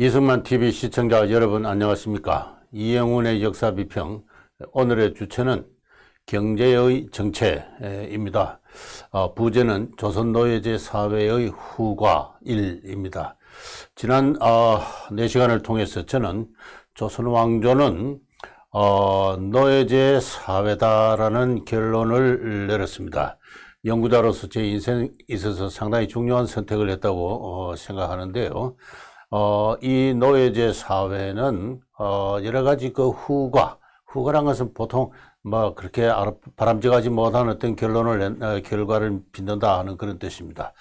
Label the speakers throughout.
Speaker 1: 이승만 TV 시청자 여러분 안녕하십니까? 이영훈의 역사비평, 오늘의 주체는 경제의 정체입니다. 부제는 조선노예제 사회의 후과 1입니다. 지난 4시간을 통해서 저는 조선왕조는 노예제 사회다라는 결론을 내렸습니다. 연구자로서 제 인생에 있어서 상당히 중요한 선택을 했다고 생각하는데요. 이 노예제 사회는 여러 가지 그 후과란 것은 보통 뭐 그렇게 바람직하지 못한 어떤 결과를 빚는다 하는 그런 뜻입니다.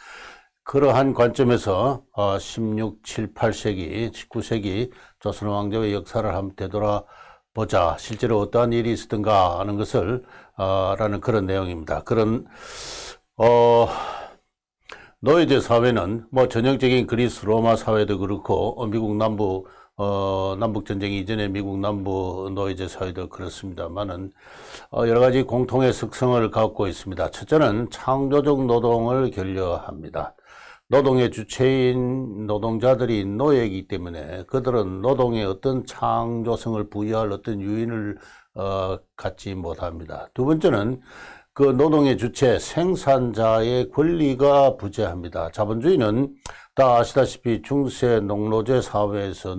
Speaker 1: 그러한 관점에서 16, 7, 8세기, 19세기 조선 왕조의 역사를 한번 되돌아보자. 실제로 어떠한 일이 있었던가 하는 것을 라는 그런 내용입니다. 그런 노예제 사회는 뭐 전형적인 그리스 로마 사회도 그렇고 미국 남북 전쟁 이전에 미국 남부 노예제 사회도 그렇습니다만은 여러 가지 공통의 특성을 갖고 있습니다. 첫째는 창조적 노동을 결여합니다. 노동의 주체인 노동자들이 노예이기 때문에 그들은 노동에 어떤 창조성을 부여할 어떤 유인을 갖지 못합니다. 두 번째는 그 노동의 주체 생산자의 권리가 부재합니다. 자본주의는 다 아시다시피 중세 농노제 사회에서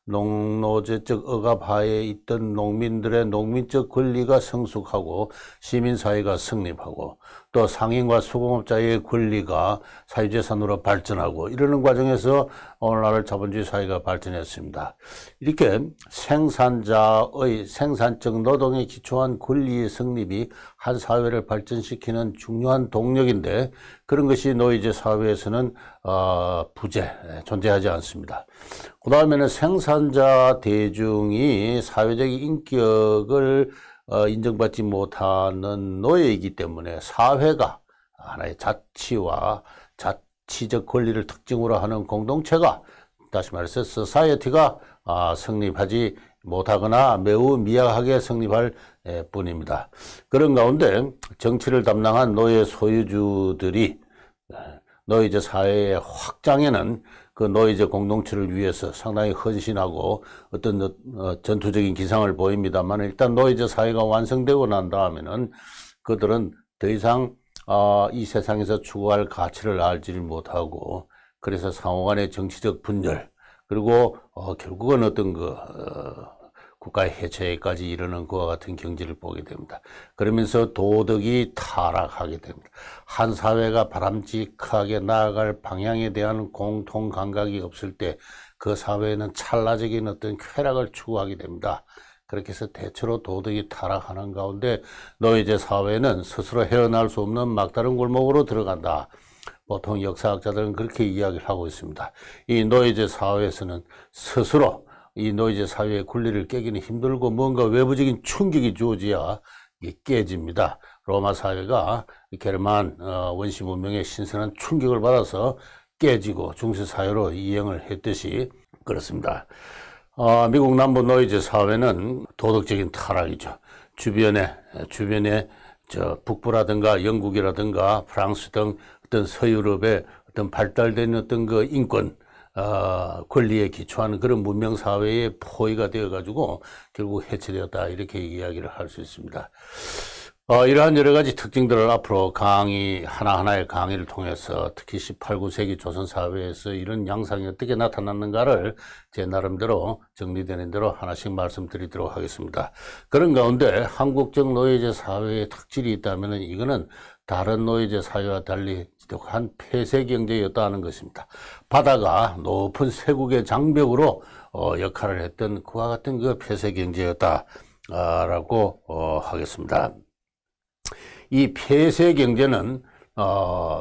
Speaker 1: 농노제적 억압하에 있던 농민들의 농민적 권리가 성숙하고 시민사회가 성립하고 또 상인과 수공업자의 권리가 사유재산으로 발전하고 이러는 과정에서 오늘날 자본주의 사회가 발전했습니다. 이렇게 생산자의 생산적 노동에 기초한 권리의 성립이 한 사회를 발전시키는 중요한 동력인데 그런 것이 노예제 사회에서는 존재하지 않습니다. 그 다음에는 생산자 대중이 사회적 인격을 인정받지 못하는 노예이기 때문에 사회가 하나의 자치와 자치적 권리를 특징으로 하는 공동체가 다시 말해서 소사이어티가 성립하지 못하거나 매우 미약하게 성립할 뿐입니다. 그런 가운데 정치를 담당한 노예 소유주들이 노예제 사회의 확장에는 그 노예제 공동체를 위해서 상당히 헌신하고 어떤 전투적인 기상을 보입니다만 일단 노예제 사회가 완성되고 난 다음에는 그들은 더 이상 이 세상에서 추구할 가치를 알지를 못하고 그래서 상호간의 정치적 분열 그리고 결국은 어떤 국가의 해체까지 이르는 그와 같은 경지를 보게 됩니다. 그러면서 도덕이 타락하게 됩니다. 한 사회가 바람직하게 나아갈 방향에 대한 공통 감각이 없을 때 그 사회는 찰나적인 어떤 쾌락을 추구하게 됩니다. 그렇게 해서 대체로 도덕이 타락하는 가운데 노예제 사회는 스스로 헤어날 수 없는 막다른 골목으로 들어간다. 보통 역사학자들은 그렇게 이야기를 하고 있습니다. 이 노예제 사회에서는 스스로 이 노예제 사회의 권리를 깨기는 힘들고 뭔가 외부적인 충격이 주어져야 깨집니다. 로마 사회가 게르만 원시 문명의 신선한 충격을 받아서 깨지고 중세 사회로 이행을 했듯이 그렇습니다. 미국 남부 노예제 사회는 도덕적인 타락이죠. 주변에 북부라든가 영국이라든가 프랑스 등 어떤 서유럽의 어떤 발달된 어떤 그 인권 권리에 기초하는 그런 문명사회의 포위가 되어가지고 결국 해체되었다 이렇게 이야기를 할 수 있습니다. 이러한 여러 가지 특징들을 앞으로 하나하나의 강의를 통해서 특히 18, 19세기 조선사회에서 이런 양상이 어떻게 나타났는가를 제 나름대로 정리되는 대로 하나씩 말씀드리도록 하겠습니다. 그런 가운데 한국적 노예제 사회의 특질이 있다면 이거는 다른 노예제 사회와 달리 지독한 폐쇄 경제였다 하는 것입니다. 바다가 높은 세국의 장벽으로 역할을 했던 그와 같은 그 폐쇄 경제였다라고 하겠습니다. 이 폐쇄 경제는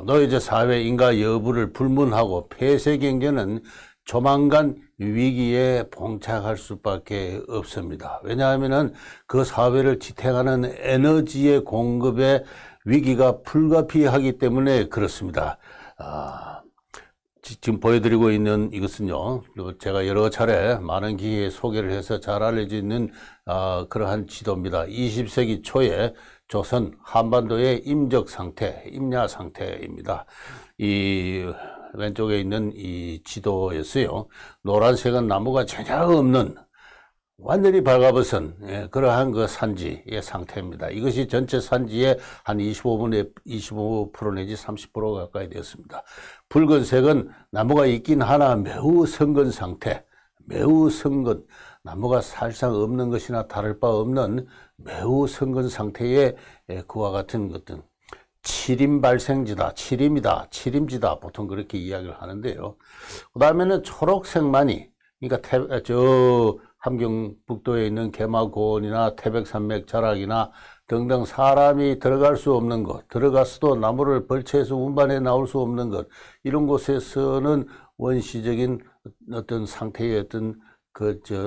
Speaker 1: 노예제 사회인가 여부를 불문하고 폐쇄 경제는 조만간 위기에 봉착할 수밖에 없습니다. 왜냐하면 그 사회를 지탱하는 에너지의 공급에 위기가 불가피하기 때문에 그렇습니다. 지금 보여드리고 있는 이것은요, 제가 여러 차례 많은 기회에 소개를 해서 잘 알려져 있는 그러한 지도입니다. 20세기 초에 조선 한반도의 임야 상태입니다. 이 왼쪽에 있는 이 지도였어요. 노란색은 나무가 전혀 없는 완전히 발가벗은 그러한 그 산지의 상태입니다. 이것이 전체 산지의 한 25% 내지 30% 가까이 되었습니다. 붉은색은 나무가 있긴 하나 매우 성근 상태, 매우 성근, 나무가 사실상 없는 것이나 다를 바 없는 매우 성근 상태의 그와 같은 것들. 칠임발생지다, 칠임지다 보통 그렇게 이야기를 하는데요. 그 다음에는 초록색만이, 그러니까 저 함경북도에 있는 개마고원이나 태백산맥 자락이나 등등 사람이 들어갈 수 없는 곳, 들어갔어도 나무를 벌채에서 운반해 나올 수 없는 것, 이런 곳에서는 원시적인 어떤 상태의 어떤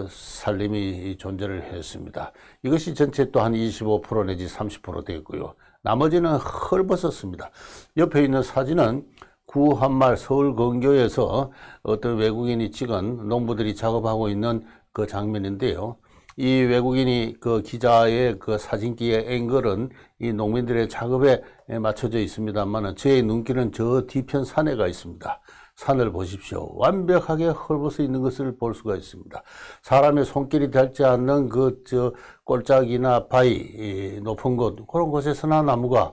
Speaker 1: 산림이 존재를 했습니다. 이것이 전체 또 한 25% 내지 30% 되고요. 나머지는 헐벗었습니다. 옆에 있는 사진은 구한말 서울 근교에서 어떤 외국인이 찍은 농부들이 작업하고 있는 그 장면인데요. 이 외국인이 그 기자의 그 사진기의 앵글은 이 농민들의 작업에 맞춰져 있습니다만 저의 눈길은 저 뒤편 산에 가 있습니다. 산을 보십시오. 완벽하게 헐벗어 있는 것을 볼 수가 있습니다. 사람의 손길이 닿지 않는 꼴짝이나 바위, 높은 곳, 그런 곳에서나 나무가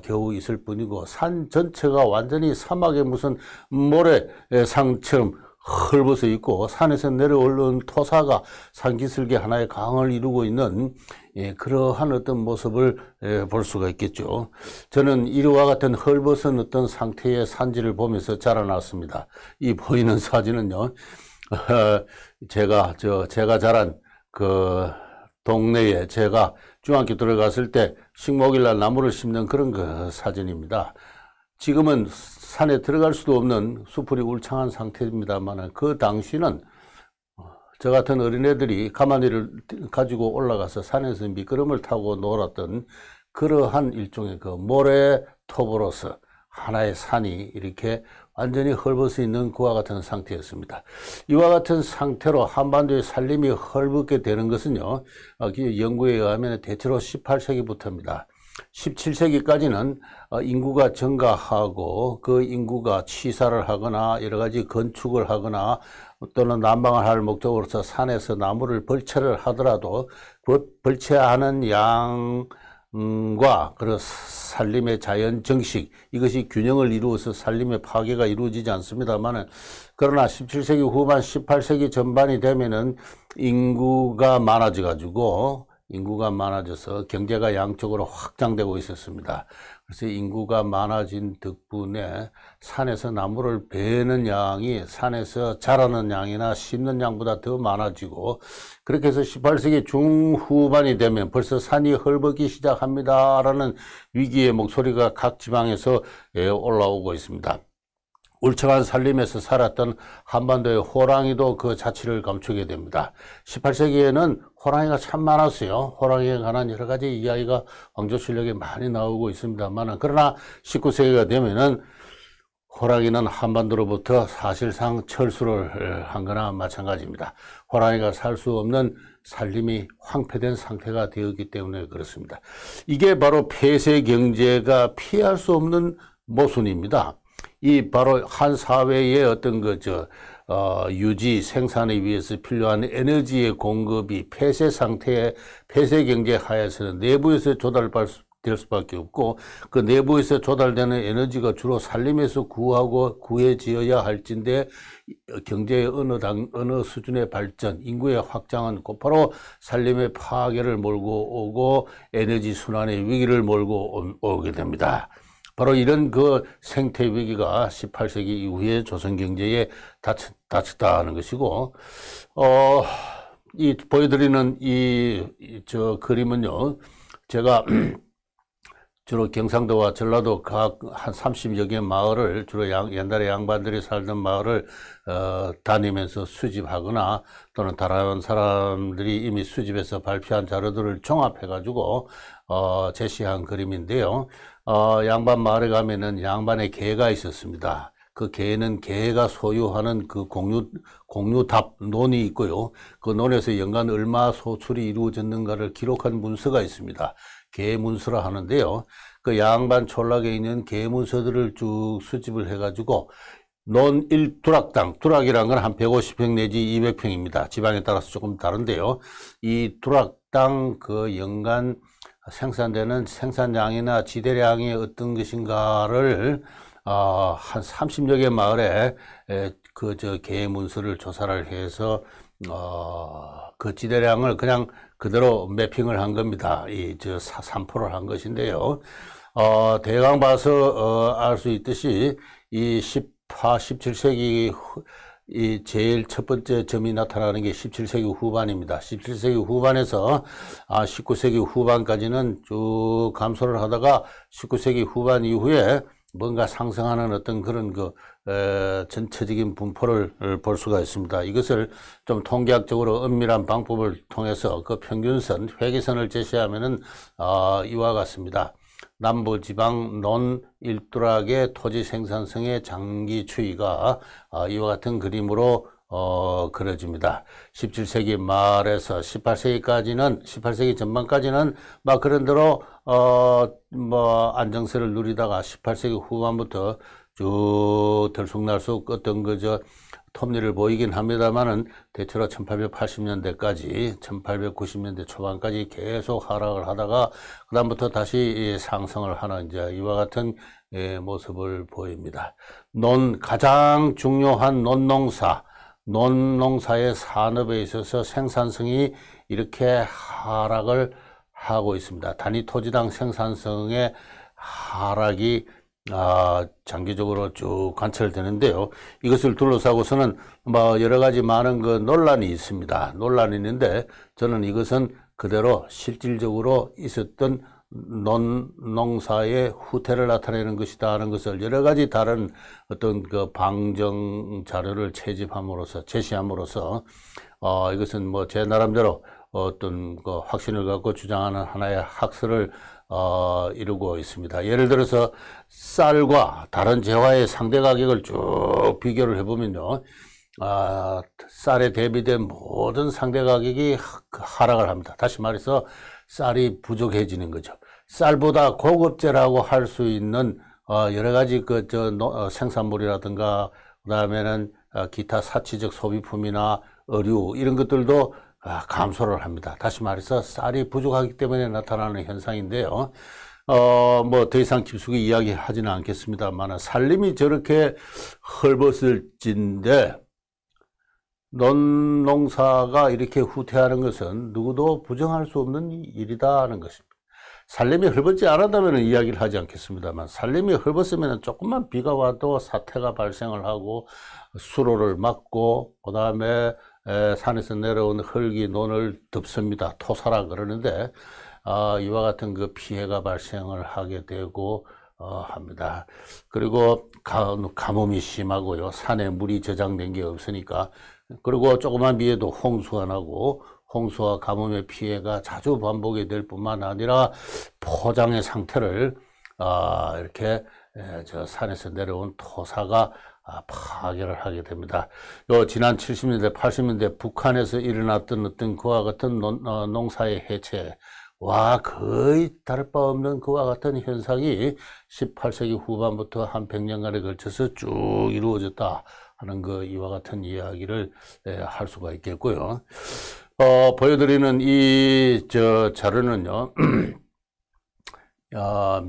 Speaker 1: 겨우 있을 뿐이고, 산 전체가 완전히 사막의 무슨 모래상처럼 헐벗어 있고, 산에서 내려오는 토사가 산기슭에 하나의 강을 이루고 있는 그러한 어떤 모습을 볼 수가 있겠죠. 저는 이와 같은 헐벗은 어떤 상태의 산지를 보면서 자라났습니다. 이 보이는 사진은요, 제가 자란 그 동네에 제가 중학교 들어갔을 때 식목일날 나무를 심는 그런 그 사진입니다. 지금은 산에 들어갈 수도 없는 수풀이 울창한 상태입니다만 그 당시는 저 같은 어린애들이 가마니를 가지고 올라가서 산에서 미끄럼을 타고 놀았던 그러한 일종의 그 모래톱으로서 하나의 산이 이렇게 완전히 헐벗어 있는 그와 같은 상태였습니다. 이와 같은 상태로 한반도의 산림이 헐벗게 되는 것은요, 연구에 의하면 대체로 18세기부터입니다. 17세기까지는 인구가 증가하고 그 인구가 취사를 하거나 여러 가지 건축을 하거나 또는 난방을 할 목적으로서 산에서 나무를 벌채를 하더라도 그 벌채하는 양과 그 산림의 자연 정식, 이것이 균형을 이루어서 산림의 파괴가 이루어지지 않습니다만, 그러나 17세기 후반 18세기 전반이 되면은 인구가 많아져서 경제가 양쪽으로 확장되고 있었습니다. 그래서 인구가 많아진 덕분에 산에서 나무를 베는 양이 산에서 자라는 양이나 심는 양보다 더 많아지고, 그렇게 해서 18세기 중후반이 되면 벌써 산이 헐벗기 시작합니다라는 위기의 목소리가 각 지방에서 올라오고 있습니다. 울창한 산림에서 살았던 한반도의 호랑이도 그 자취를 감추게 됩니다. 18세기에는 호랑이가 참 많았어요. 호랑이에 관한 여러 가지 이야기가 왕조실록에 많이 나오고 있습니다만, 그러나 19세기가 되면은 호랑이는 한반도로부터 사실상 철수를 한 거나 마찬가지입니다. 호랑이가 살 수 없는 산림이 황폐된 상태가 되었기 때문에 그렇습니다. 이게 바로 폐쇄 경제가 피할 수 없는 모순입니다. 이 바로 한 사회의 어떤 유지 생산에 위해서 필요한 에너지의 공급이 폐쇄 상태의 폐쇄 경제 하에서는 내부에서 조달될 수밖에 없고, 그 내부에서 조달되는 에너지가 주로 산림에서 구해지어야 할진데, 경제의 어느 수준의 발전, 인구의 확장은 곧바로 산림의 파괴를 몰고 오고 에너지 순환의 위기를 몰고 오게 됩니다. 바로 이런 그 생태 위기가 18세기 이후에 조선 경제에 닥쳤다는 것이고, 보여드리는 그림은요, 제가 주로 경상도와 전라도 각 한 30여 개 마을을, 주로 옛날에 양반들이 살던 마을을 다니면서 수집하거나 또는 다른 사람들이 이미 수집해서 발표한 자료들을 종합해가지고 제시한 그림인데요. 양반 마을에 가면은 양반의 개가 있었습니다. 그 개는 개가 소유하는 그 공유답 논이 있고요. 그 논에서 연간 얼마 소출이 이루어졌는가를 기록한 문서가 있습니다. 개문서라 하는데요. 그 양반 촌락에 있는 개문서들을 쭉 수집을 해가지고 논 1두락당, 두락이란 건 한 150평 내지 200평입니다. 지방에 따라서 조금 다른데요. 이 두락당 그 연간 생산되는 생산량이나 지대량이 어떤 것인가를 한 30여 개 마을에 개 문서를 조사를 해서 그 지대량을 그냥 그대로 매핑을 한 겁니다. 산포를 한 것인데요. 대강 봐서 알 수 있듯이 이 17세기 이 제일 첫 번째 점이 나타나는 게 17세기 후반입니다. 17세기 후반에서 19세기 후반까지는 쭉 감소를 하다가 19세기 후반 이후에 뭔가 상승하는 어떤 그런 전체적인 분포를 볼 수가 있습니다. 이것을 좀 통계학적으로 엄밀한 방법을 통해서 그 평균선, 회계선을 제시하면은 이와 같습니다. 남부지방 논 1두락의 토지 생산성의 장기 추이가 이와 같은 그림으로 그려집니다. 17세기 말에서 18세기 전반까지는 막 그런대로 안정세를 누리다가 18세기 후반부터 쭉 들쑥날쑥 어떤 톱니를 보이긴 합니다만은 대체로 1880년대까지 1890년대 초반까지 계속 하락을 하다가 그다음부터 다시 상승을 하는 이와 같은 모습을 보입니다. 가장 중요한 논농사의 산업에 있어서 생산성이 이렇게 하락을 하고 있습니다. 단위 토지당 생산성의 하락이 장기적으로 쭉 관찰되는데요. 이것을 둘러싸고서는 여러 가지 많은 논란이 있습니다. 논란이 있는데 저는 이것은 그대로 실질적으로 있었던 농사의 후퇴를 나타내는 것이다 하는 것을 여러 가지 다른 어떤 방정 자료를 제시함으로써 이것은 제 나름대로 어떤 확신을 갖고 주장하는 하나의 학설을 이루고 있습니다. 예를 들어서 쌀과 다른 재화의 상대 가격을 쭉 비교를 해보면요, 쌀에 대비된 모든 상대 가격이 하락을 합니다. 다시 말해서 쌀이 부족해지는 거죠. 쌀보다 고급재라고 할 수 있는 여러 가지 생산물이라든가 그다음에는 기타 사치적 소비품이나 의류 이런 것들도 감소를 합니다. 다시 말해서 쌀이 부족하기 때문에 나타나는 현상인데요. 더 이상 깊숙이 이야기하지는 않겠습니다만 산림이 저렇게 헐벗을진데 논농사가 이렇게 후퇴하는 것은 누구도 부정할 수 없는 일이다 하는 것입니다. 산림이 헐벗지 않았다면 이야기를 하지 않겠습니다만 산림이 헐벗으면 조금만 비가 와도 사태가 발생을 하고 수로를 막고 그 다음에 산에서 내려온 흙이 논을 덮습니다. 토사라 그러는데 이와 같은 피해가 발생을 하게 되고 합니다. 그리고 가뭄이 심하고요. 산에 물이 저장된 게 없으니까. 그리고 조그만 비에도 홍수가 나고 홍수와 가뭄의 피해가 자주 반복이 될 뿐만 아니라 포장의 상태를 이렇게 산에서 내려온 토사가 파괴를 하게 됩니다. 지난 70년대, 80년대 북한에서 일어났던 어떤 그와 같은 농사의 해체와 거의 다를 바 없는 그와 같은 현상이 18세기 후반부터 한 100년간에 걸쳐서 쭉 이루어졌다 하는 이와 같은 이야기를 할 수가 있겠고요. 보여드리는 이 자료는요.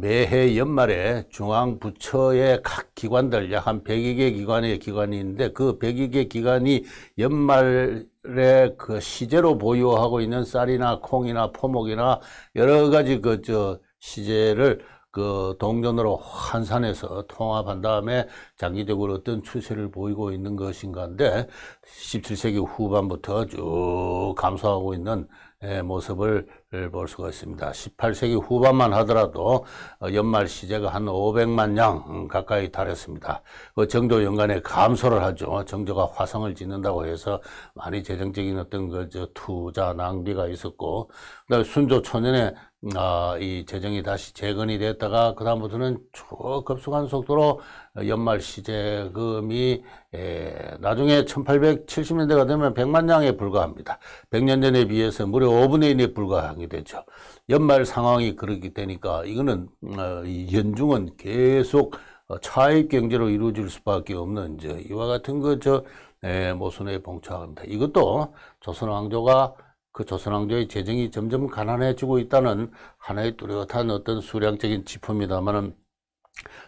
Speaker 1: 매해 연말에 중앙부처의 각 기관들 약 한 102개 기관이 있는데 그 102개 기관이 연말에 시제로 보유하고 있는 쌀이나 콩이나 포목이나 여러 가지 시제를 동전으로 환산해서 통합한 다음에 장기적으로 어떤 추세를 보이고 있는 것인가인데 17세기 후반부터 쭉 감소하고 있는 모습을 볼 수가 있습니다. 18세기 후반만 하더라도 연말 시제가 한 500만 량 가까이 달했습니다. 정조 연간에 감소를 하죠. 정조가 화성을 짓는다고 해서 많이 재정적인 어떤 투자 낭비가 있었고, 그다음에 순조 초년에 이 재정이 다시 재건이 됐다가 그다음부터는 쭉 급속한 속도로 연말 시제금이 나중에 1870년대가 되면 100만 량에 불과합니다. 100년 전에 비해서 무려 5분의 1에 불과하게 되죠. 연말 상황이 그렇게 되니까 이거는 연중은 계속 차입 경제로 이루어질 수밖에 없는 이와 같은 모순에 봉착합니다. 이것도 조선 왕조의 재정이 점점 가난해지고 있다는 하나의 뚜렷한 어떤 수량적인 지표입니다만은,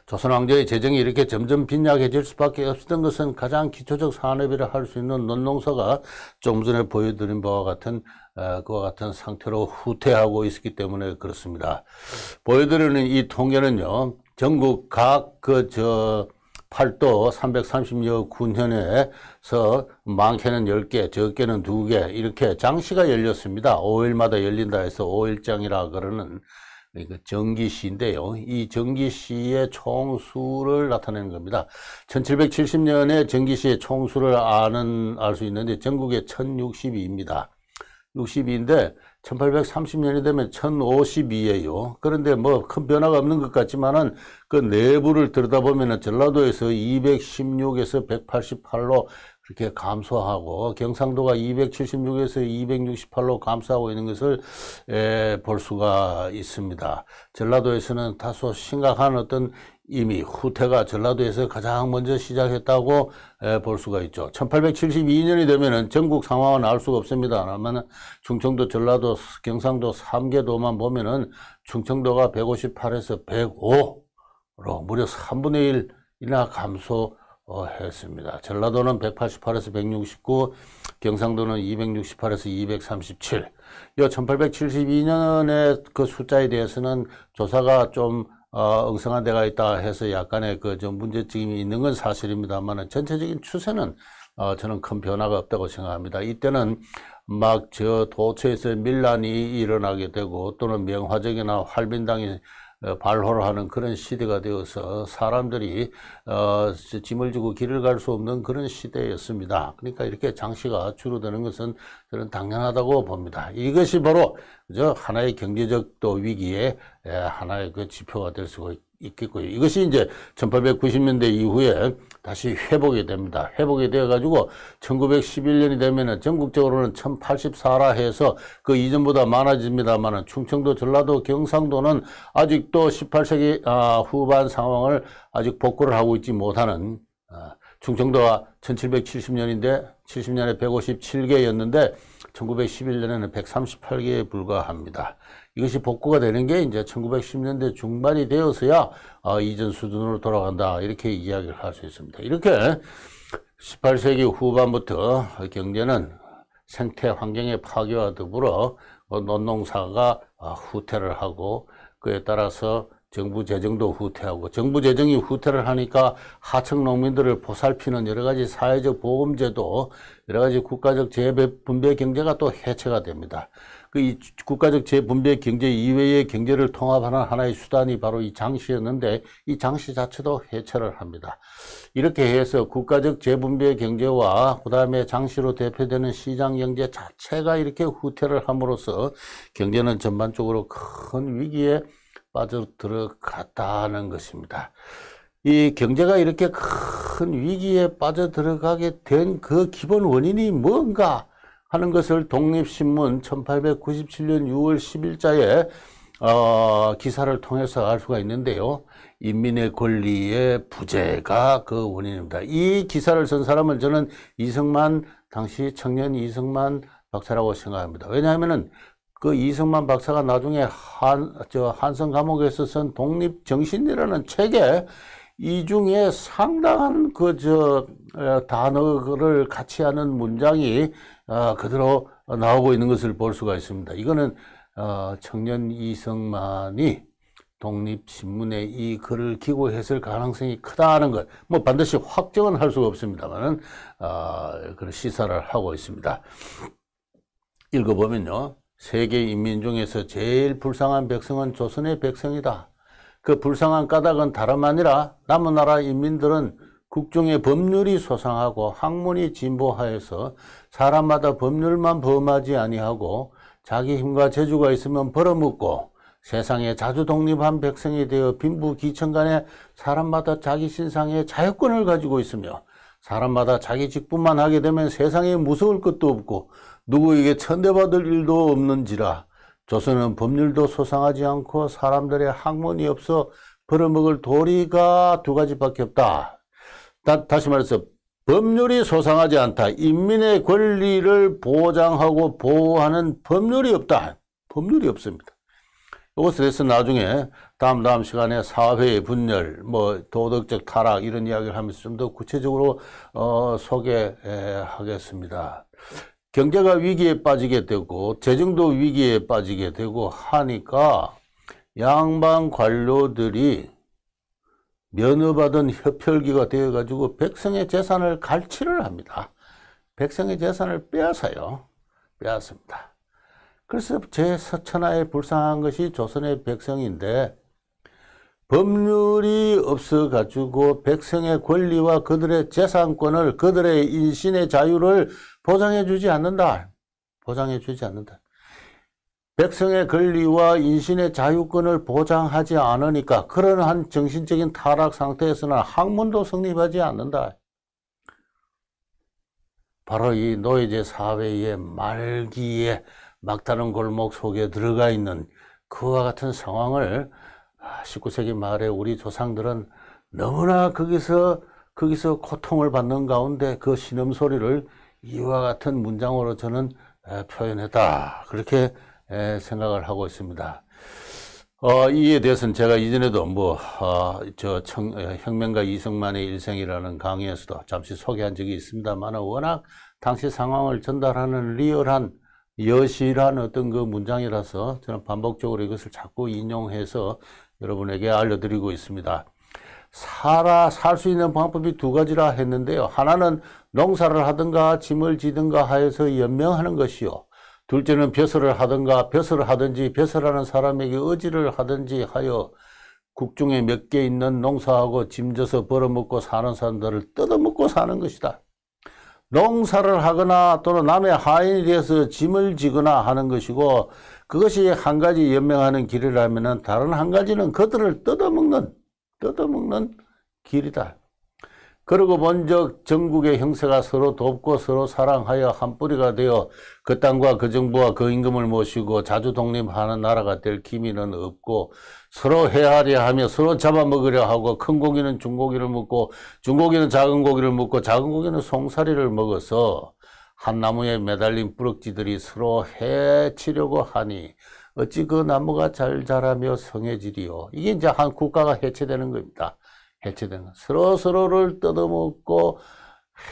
Speaker 1: 조선 왕조의 재정이 이렇게 점점 빈약해질 수밖에 없었던 것은 가장 기초적 산업이라 할 수 있는 논농사가 조금 전에 보여드린 바와 같은 그와 같은 상태로 후퇴하고 있었기 때문에 그렇습니다. 보여드리는 이 통계는요, 전국 각 팔도 330여 군현에서 많게는 10개, 적게는 2개 이렇게 장시가 열렸습니다. 5일마다 열린다 해서 5일장이라 그러는 정기시인데요. 이 정기시의 총수를 나타내는 겁니다. 1770년에 정기시의 총수를 알 수 있는데 전국에 1062입니다. 62인데 1830년이 되면 1052예요. 그런데 뭐 큰 변화가 없는 것 같지만은 그 내부를 들여다보면은 전라도에서 216에서 188로 그렇게 감소하고, 경상도가 276에서 268로 감소하고 있는 것을 볼 수가 있습니다. 전라도에서는 다소 심각한 어떤 이미 후퇴가 전라도에서 가장 먼저 시작했다고 볼 수가 있죠. 1872년이 되면은 전국 상황은 알 수가 없습니다만, 충청도, 전라도, 경상도 3개도만 보면은 충청도가 158에서 105로 무려 3분의 1이나 감소했습니다. 전라도는 188에서 169, 경상도는 268에서 237. 이 1872년의 그 숫자에 대해서는 조사가 좀 엉성한 데가 있다 해서 약간의 좀 문제점이 있는 건 사실입니다만, 전체적인 추세는 저는 큰 변화가 없다고 생각합니다. 이때는 막 도처에서 밀란이 일어나게 되고, 또는 명화적이나 활빈당이 발호를 하는 그런 시대가 되어서 사람들이 짐을 지고 길을 갈 수 없는 그런 시대였습니다. 그러니까 이렇게 장시가 줄어드는 것은 저는 당연하다고 봅니다. 이것이 바로 하나의 경제적 또 위기의 하나의 지표가 될 수가 있겠고요. 이것이 이제 1890년대 이후에 다시 회복이 됩니다. 회복이 되어가지고 1911년이 되면은 전국적으로는 1084라 해서 그 이전보다 많아집니다만은, 충청도, 전라도, 경상도는 아직도 18세기 후반 상황을 아직 복구를 하고 있지 못하는, 충청도가 1770년인데 70년에 157개였는데 1911년에는 138개에 불과합니다. 이것이 복구가 되는 게 이제 1910년대 중반이 되어서야 이전 수준으로 돌아간다, 이렇게 이야기를 할 수 있습니다. 이렇게 18세기 후반부터 경제는 생태 환경의 파괴와 더불어 논농사가 후퇴를 하고, 그에 따라서 정부 재정도 후퇴하고, 정부 재정이 후퇴를 하니까 하청 농민들을 보살피는 여러 가지 사회적 보험제도, 여러 가지 국가적 재분배 경제가 또 해체가 됩니다. 이 국가적 재분배 경제 이외의 경제를 통합하는 하나의 수단이 바로 이 장시였는데, 이 장시 자체도 해체를 합니다. 이렇게 해서 국가적 재분배 경제와 그 다음에 장시로 대표되는 시장 경제 자체가 이렇게 후퇴를 함으로써 경제는 전반적으로 큰 위기에 빠져들어갔다는 것입니다. 이 경제가 이렇게 큰 위기에 빠져들어가게 된 그 기본 원인이 뭔가 하는 것을 독립신문 1897년 6월 10일자에 기사를 통해서 알 수가 있는데요. 인민의 권리의 부재가 그 원인입니다. 이 기사를 쓴 사람은 저는 당시 청년 이승만 박사라고 생각합니다. 왜냐하면은 그 이승만 박사가 나중에 한성 감옥에서 쓴 독립정신이라는 책에 이 중에 상당한 단어를 같이 하는 문장이 그대로 나오고 있는 것을 볼 수가 있습니다. 이거는 청년 이승만이 독립신문에 이 글을 기고했을 가능성이 크다는 것, 뭐 반드시 확정은 할 수가 없습니다만은 그런 시사를 하고 있습니다. 읽어보면요, 세계 인민 중에서 제일 불쌍한 백성은 조선의 백성이다. 그 불쌍한 까닭은 다름 아니라 남은 나라 인민들은 국중의 법률이 소상하고 학문이 진보하여서 사람마다 법률만 범하지 아니하고 자기 힘과 재주가 있으면 벌어먹고, 세상에 자주 독립한 백성이 되어 빈부귀천 간에 사람마다 자기 신상의 자유권을 가지고 있으며, 사람마다 자기 직분만 하게 되면 세상에 무서울 것도 없고 누구에게 천대받을 일도 없는지라, 조선은 법률도 소상하지 않고 사람들의 학문이 없어 벌어먹을 도리가 두 가지밖에 없다. 다시 말해서 법률이 소상하지 않다. 인민의 권리를 보장하고 보호하는 법률이 없다. 법률이 없습니다. 이것에 대해서 나중에 다음 시간에 사회의 분열, 뭐 도덕적 타락 이런 이야기를 하면서 좀 더 구체적으로 소개하겠습니다. 경제가 위기에 빠지게 되고 재정도 위기에 빠지게 되고 하니까 양반 관료들이 면허받은 협혈기가 되어가지고 백성의 재산을 갈취를 합니다. 백성의 재산을 빼앗아요. 빼앗습니다. 그래서 제서천하에 불쌍한 것이 조선의 백성인데 법률이 없어가지고 백성의 권리와 그들의 재산권을, 그들의 인신의 자유를 보장해주지 않는다. 보장해주지 않는다. 백성의 권리와 인신의 자유권을 보장하지 않으니까 그러한 정신적인 타락 상태에서는 학문도 성립하지 않는다. 바로 이 노예제 사회의 말기에 막다른 골목 속에 들어가 있는 그와 같은 상황을 19세기 말에 우리 조상들은 너무나 거기서 고통을 받는 가운데 그 신음소리를 이와 같은 문장으로 저는 표현했다. 그렇게 생각을 하고 있습니다. 이에 대해서는 제가 이전에도 혁명가 이승만의 일생이라는 강의에서도 잠시 소개한 적이 있습니다만 워낙 당시 상황을 전달하는 리얼한 여실한 어떤 그 문장이라서 저는 반복적으로 이것을 자꾸 인용해서 여러분에게 알려드리고 있습니다. 살 수 있는 방법이 두 가지라 했는데요. 하나는 농사를 하든가 짐을 지든가 하여서 연명하는 것이요. 둘째는 벼슬을 하든가 벼슬을 하든지 벼슬하는 사람에게 의지를 하든지 하여 국중에 몇 개 있는 농사하고 짐져서 벌어먹고 사는 사람들을 뜯어먹고 사는 것이다. 농사를 하거나 또는 남의 하인이 되어서 짐을 지거나 하는 것이고 그것이 한 가지 연명하는 길이라면 다른 한 가지는 그들을 뜯어먹는 길이다. 그리고 먼저 전국의 형세가 서로 돕고 서로 사랑하여 한 뿌리가 되어 그 땅과 그 정부와 그 임금을 모시고 자주 독립하는 나라가 될 기미는 없고 서로 헤아려 하며 서로 잡아먹으려 하고 큰 고기는 중고기를 먹고 중고기는 작은 고기를 먹고 작은 고기는 송사리를 먹어서 한 나무에 매달린 부럭지들이 서로 해치려고 하니 어찌 그 나무가 잘 자라며 성해지리요. 이게 이제 한 국가가 해체되는 겁니다. 해체되는 서로를 뜯어먹고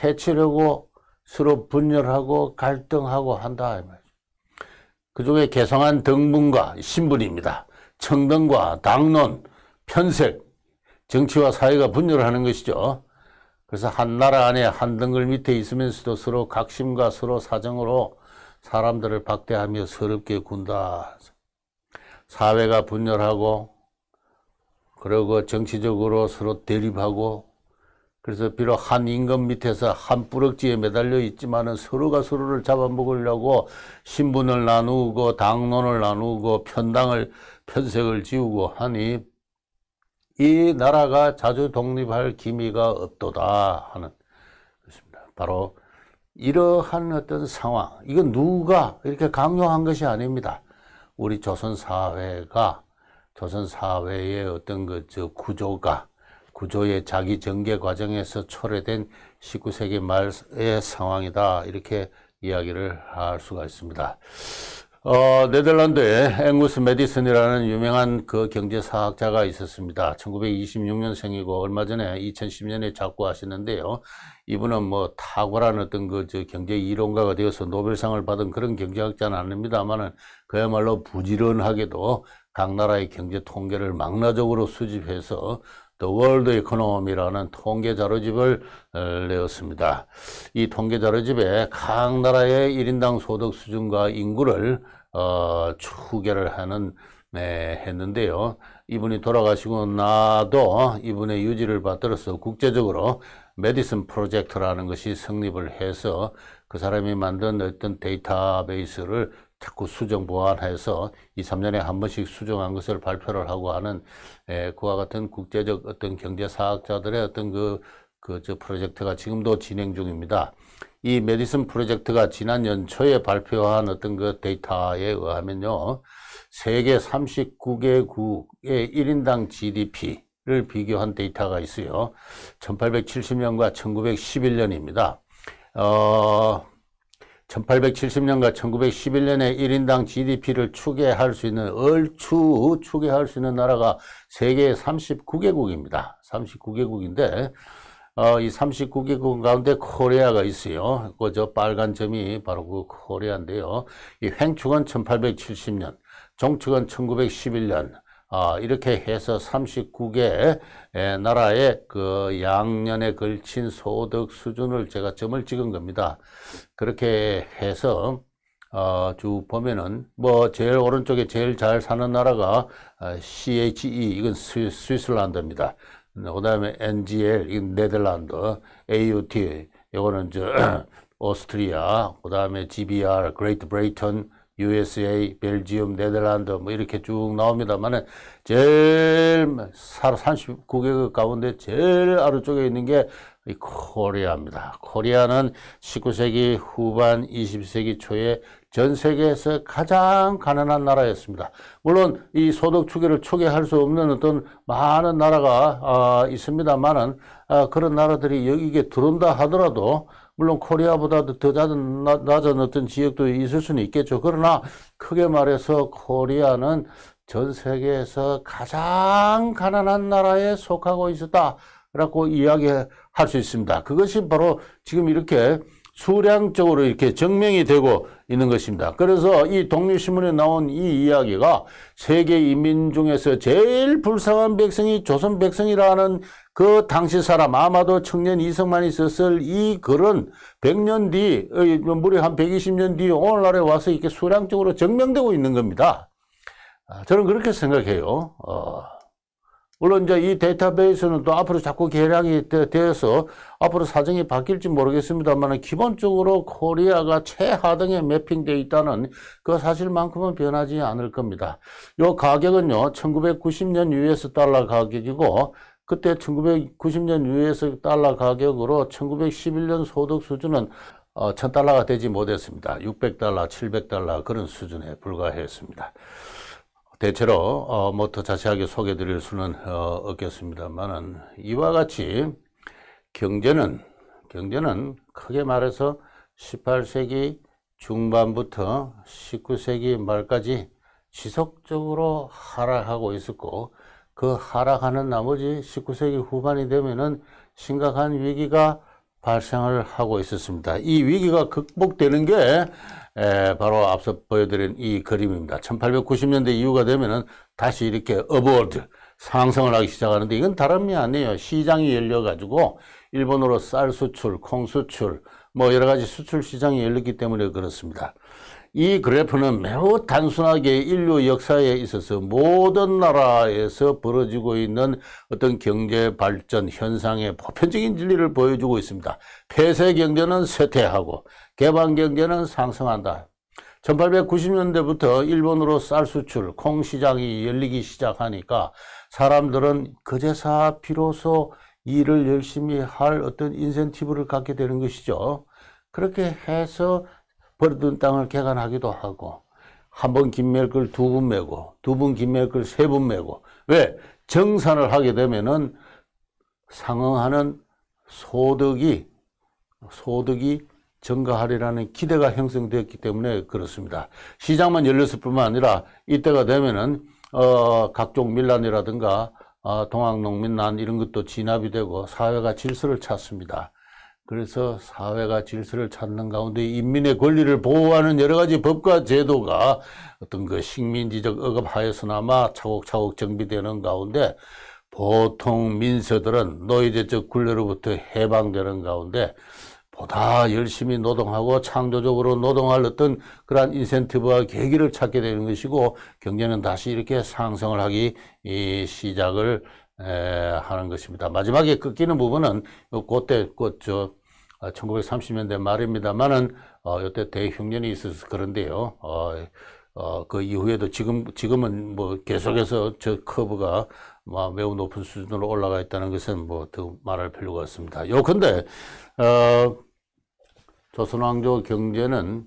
Speaker 1: 해치려고 서로 분열하고 갈등하고 한다. 그 중에 개성한 등분과 신분입니다. 청등과 당론, 편색, 정치와 사회가 분열하는 것이죠. 그래서 한 나라 안에 한 등글 밑에 있으면서도 서로 각심과 서로 사정으로 사람들을 박대하며 서럽게 군다. 사회가 분열하고 그리고 정치적으로 서로 대립하고 그래서 비록 한 임금 밑에서 한 뿌럭지에 매달려 있지만은 서로가 서로를 잡아먹으려고 신분을 나누고 당론을 나누고 편색을 지우고 하니 이 나라가 자주 독립할 기미가 없도다 하는 것입니다. 바로 이러한 어떤 상황, 이건 누가 이렇게 강요한 것이 아닙니다. 우리 조선 사회의 어떤 구조의 자기 전개 과정에서 초래된 19세기 말의 상황이다. 이렇게 이야기를 할 수가 있습니다. 네덜란드에 앵구스 매디슨이라는 유명한 그 경제사학자가 있었습니다. 1926년생이고 얼마 전에 2010년에 작고하셨는데요. 이분은 뭐 탁월한 어떤 경제 이론가가 되어서 노벨상을 받은 그런 경제학자는 아닙니다만은 그야말로 부지런하게도 각 나라의 경제 통계를 망라적으로 수집해서 The World Economy라는 통계 자료집을 내었습니다. 이 통계 자료집에 각 나라의 1인당 소득 수준과 인구를 추계를 했는데요. 이분이 돌아가시고 나도 이분의 유지를 받들어서 국제적으로 메디슨 프로젝트라는 것이 성립을 해서 그 사람이 만든 어떤 데이터베이스를 자꾸 수정 보완해서 2, 3년에 한 번씩 수정한 것을 발표를 하고 하는 그와 같은 국제적 어떤 경제사학자들의 어떤 저 프로젝트가 지금도 진행 중입니다. 이 메디슨 프로젝트가 지난 연초에 발표한 어떤 그 데이터에 의하면요. 세계 39개국의 1인당 GDP, GDP를 비교한 데이터가 있어요. 1870년과 1911년입니다. 1870년과 1911년에 1인당 GDP를 추계할 수 있는, 추계할 수 있는 나라가 세계 39개국입니다. 39개국인데, 이 39개국 가운데 코리아가 있어요. 저 빨간 점이 바로 그 코리아인데요. 이 횡축은 1870년, 종축은 1911년, 이렇게 해서 39개 나라의 그 양년에 걸친 소득 수준을 제가 점을 찍은 겁니다. 그렇게 해서 쭉 보면은 뭐 제일 오른쪽에 제일 잘 사는 나라가 CHE, 이건 스위스란드입니다. 그 다음에 NGL, 이건 네덜란드, AUT, 이거는 오스트리아, 그 다음에 GBR, 그레이트 브레이턴, USA, 벨지움, 네덜란드 뭐 이렇게 쭉 나옵니다만은 제일 39개국 가운데 제일 아래쪽에 있는 게 이 코리아입니다. 코리아는 19세기 후반 20세기 초에 전 세계에서 가장 가난한 나라였습니다. 물론 이 소득 추계를 초계할 수 없는 어떤 많은 나라가 있습니다만은 그런 나라들이 여기에 들어온다 하더라도 물론 코리아보다도 더 낮은 어떤 지역도 있을 수는 있겠죠. 그러나 크게 말해서 코리아는 전 세계에서 가장 가난한 나라에 속하고 있었다라고 이야기할 수 있습니다. 그것이 바로 지금 이렇게 수량적으로 이렇게 증명이 되고 있는 것입니다. 그래서 이 독립신문에 나온 이 이야기가 세계 인민 중에서 제일 불쌍한 백성이 조선 백성이라는 그 당시 사람, 아마도 청년 이승만이 썼을 이 글은 100년 뒤, 무려 한 120년 뒤 오늘날에 와서 이렇게 수량적으로 증명되고 있는 겁니다. 저는 그렇게 생각해요. 물론 이제 이 데이터베이스는 또 앞으로 자꾸 개량이 되어서 앞으로 사정이 바뀔지 모르겠습니다만 기본적으로 코리아가 최하등에 매핑되어 있다는 그 사실만큼은 변하지 않을 겁니다. 요 가격은요, 1990년 US 달러 가격이고, 그때 1990년 US 달러 가격으로 1911년 소득 수준은 1000달러가 되지 못했습니다. 600달러, 700달러 그런 수준에 불과했습니다. 대체로 뭐 더 자세하게 소개해 드릴 수는 없겠습니다만은 이와 같이 경제는 크게 말해서 18세기 중반부터 19세기 말까지 지속적으로 하락하고 있었고, 그 하락하는 나머지 19세기 후반이 되면은 심각한 위기가 발생을 하고 있었습니다. 이 위기가 극복되는 게 바로 앞서 보여드린 이 그림입니다. 1890년대 이후가 되면은 다시 이렇게 업워드 상승을 하기 시작하는데, 이건 다름이 아니에요. 시장이 열려가지고 일본으로 쌀 수출, 콩 수출, 뭐 여러 가지 수출 시장이 열렸기 때문에 그렇습니다. 이 그래프는 매우 단순하게 인류 역사에 있어서 모든 나라에서 벌어지고 있는 어떤 경제 발전 현상의 보편적인 진리를 보여주고 있습니다. 폐쇄 경제는 쇠퇴하고 개방 경제는 상승한다. 1890년대부터 일본으로 쌀 수출, 콩 시장이 열리기 시작하니까 사람들은 그제서 비로소 일을 열심히 할 어떤 인센티브를 갖게 되는 것이죠. 그렇게 해서 버려둔 땅을 개간하기도 하고, 한 번 김멜 걸 두 번 메고, 두 번 김멜 걸 세 번 메고. 왜? 정산을 하게 되면은 상응하는 소득이 증가하리라는 기대가 형성되었기 때문에 그렇습니다. 시장만 열렸을 뿐만 아니라 이때가 되면은 각종 밀란이라든가 동학농민난 이런 것도 진압이 되고 사회가 질서를 찾습니다. 그래서 사회가 질서를 찾는 가운데 인민의 권리를 보호하는 여러 가지 법과 제도가 어떤 그 식민지적 억압하에서나마 차곡차곡 정비되는 가운데 보통 민서들은 노예제적 굴레로부터 해방되는 가운데 보다 열심히 노동하고 창조적으로 노동할 어떤 그러한 인센티브와 계기를 찾게 되는 것이고, 경제는 다시 이렇게 상승을 하기 시작을 하는 것입니다. 마지막에 끊기는 부분은 그때 1930년대 말입니다만은 이때 대흉년이 있어서 그런데요. 그 이후에도 지금은 뭐 계속해서 저 커브가 매우 높은 수준으로 올라가 있다는 것은 뭐 더 말할 필요가 없습니다. 요컨대 조선왕조 경제는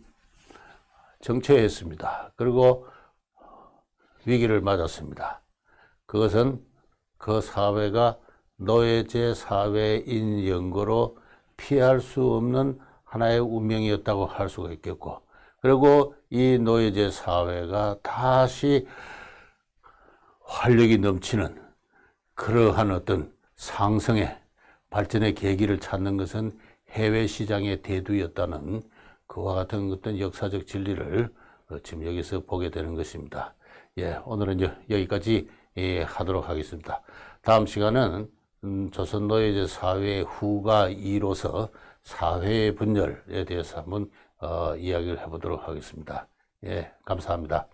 Speaker 1: 정체했습니다. 그리고 위기를 맞았습니다. 그것은 그 사회가 노예제 사회인 연고로 피할 수 없는 하나의 운명이었다고 할 수가 있겠고, 그리고 이 노예제 사회가 다시 활력이 넘치는 그러한 어떤 상승의 발전의 계기를 찾는 것은 해외 시장의 대두였다는 그와 같은 어떤 역사적 진리를 지금 여기서 보게 되는 것입니다. 예, 오늘은 이제 여기까지 하도록 하겠습니다. 다음 시간은 조선 노예제 사회의 후가 2로서 사회의 분열에 대해서 한번 이야기를 해보도록 하겠습니다. 예, 감사합니다.